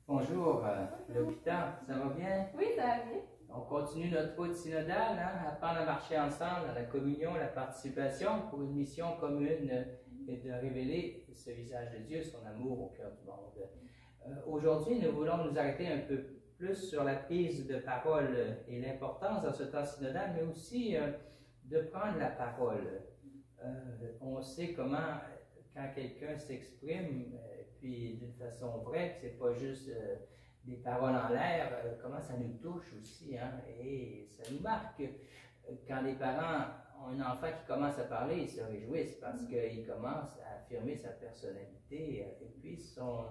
Bonjour, Lopita, ça va bien? Oui, ça va bien. On continue notre route synodale, apprendre à marcher ensemble dans la communion, la participation pour une mission commune et de révéler ce visage de Dieu, son amour au cœur du monde. Aujourd'hui, nous voulons nous arrêter un peu plus sur la prise de parole et l'importance dans ce temps synodal, mais aussi de prendre la parole. On sait comment, quand quelqu'un s'exprime, puis d'une façon vraie, que c'est pas juste des paroles en l'air, comment ça nous touche aussi, et ça nous marque. Quand les parents ont un enfant qui commence à parler, ils se réjouissent parce qu'il commence à affirmer sa personnalité et puis son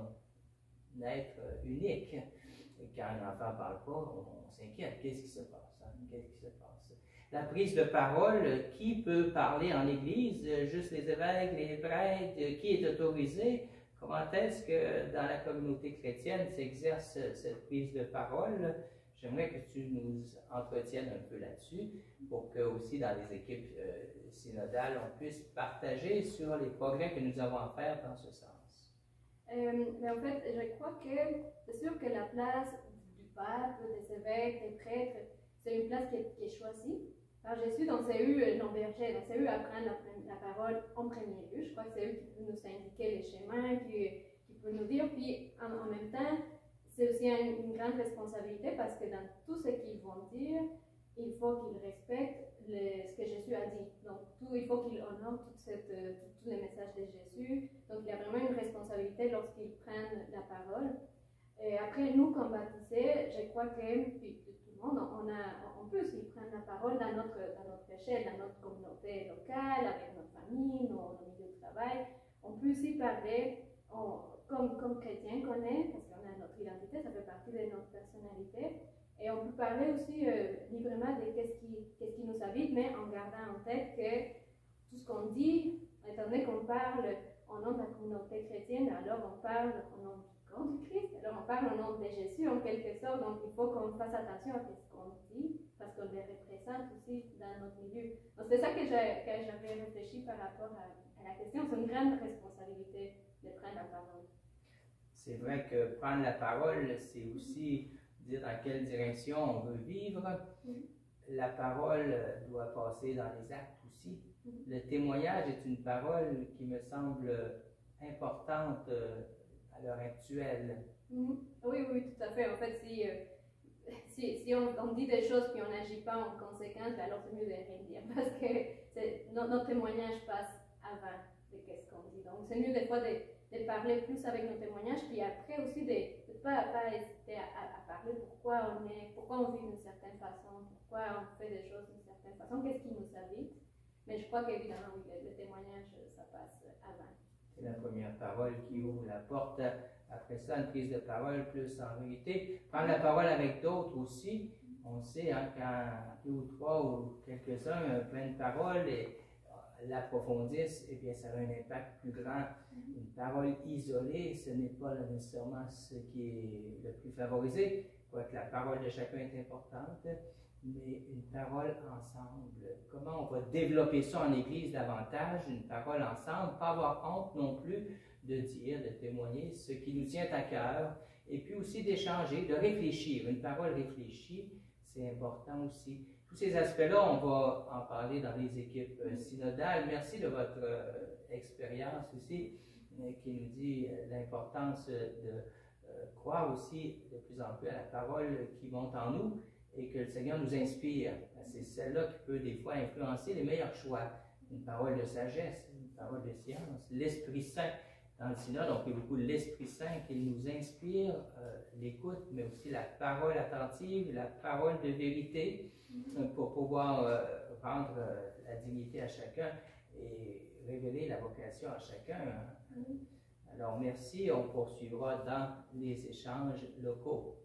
être unique. Et quand un enfant ne parle pas, on s'inquiète. Qu'est-ce qui se passe? Qu'est-ce qui se passe? La prise de parole, qui peut parler en Église? Juste les évêques, les prêtres, qui est autorisé? Comment est-ce que dans la communauté chrétienne s'exerce cette prise de parole? J'aimerais que tu nous entretiennes un peu là-dessus pour que aussi dans les équipes synodales, on puisse partager sur les progrès que nous avons à faire dans ce sens. Mais en fait, je crois que c'est sûr que la place du pape, des évêques, des prêtres, c'est une place qui est choisie par Jésus. Donc c'est eux, nos bergers, donc c'est eux à prendre la parole en premier lieu. Je crois que c'est eux qui peuvent nous indiquer les chemins, qui peuvent nous dire. Puis en même temps, c'est aussi une grande responsabilité parce que dans tout ce qu'ils vont dire, il faut qu'ils respectent ce que Jésus a dit. Donc, il faut qu'ils honorent tous les messages de Jésus. Donc, il y a vraiment une responsabilité lorsqu'ils prennent la parole. Et après, nous, comme baptisés, je crois que, puis tout le monde, on peut aussi prendre la parole dans notre échelle, dans notre communauté locale, avec notre famille, nos milieux de travail. On peut aussi parler comme chrétien qu'on est, parce qu'on a notre identité, ça fait partie de notre personnalité. Et on peut parler aussi librement de qu'est-ce qui nous habite, mais en gardant en tête que tout ce qu'on dit, étant donné qu'on parle au nom de la communauté chrétienne, alors on parle au nom du corps du Christ, alors on parle au nom de Jésus en quelque sorte, donc il faut qu'on fasse attention à ce qu'on dit, parce qu'on les représente aussi dans notre milieu. Donc c'est ça que j'avais réfléchi par rapport à la question, c'est une grande responsabilité de prendre la parole. C'est vrai que prendre la parole, c'est aussi dire dans quelle direction on veut vivre. La parole doit passer dans les actes aussi. Le témoignage est une parole qui me semble importante à l'heure actuelle. Oui, tout à fait. En fait, si on dit des choses puis on n'agit pas en conséquence, alors c'est mieux de rien dire parce que notre témoignage passe avant de ce qu'on dit. Donc, c'est mieux des fois de parler plus avec nos témoignages, puis après aussi de ne pas hésiter à parler pourquoi on vit d'une certaine façon, pourquoi on fait des choses d'une certaine façon, qu'est-ce qui nous habite. Mais je crois qu'évidemment, oui, le témoignage, ça passe avant. C'est la première parole qui ouvre la porte. Après ça, une prise de parole plus en vérité. Prendre la parole avec d'autres aussi. On sait, quand deux ou trois ou quelques-uns prennent parole et l'approfondissent, eh bien, ça a un impact plus grand. Une parole isolée, ce n'est pas nécessairement ce qui est le plus favorisé, quoique la parole de chacun est importante, mais une parole ensemble. Comment on va développer ça en Église davantage, une parole ensemble, pas avoir honte non plus de dire, de témoigner ce qui nous tient à cœur, et puis aussi d'échanger, de réfléchir. Une parole réfléchie, c'est important aussi. Tous ces aspects-là, on va en parler dans les équipes synodales. Merci de votre expérience aussi, qui nous dit l'importance de croire aussi de plus en plus à la parole qui monte en nous et que le Seigneur nous inspire. C'est celle-là qui peut des fois influencer les meilleurs choix. Une parole de sagesse, une parole de science, l'Esprit Saint. Dans le synode, on fait beaucoup l'Esprit Saint qui nous inspire l'écoute, mais aussi la parole attentive, la parole de vérité, pour pouvoir rendre la dignité à chacun et révéler la vocation à chacun. Alors merci, on poursuivra dans les échanges locaux.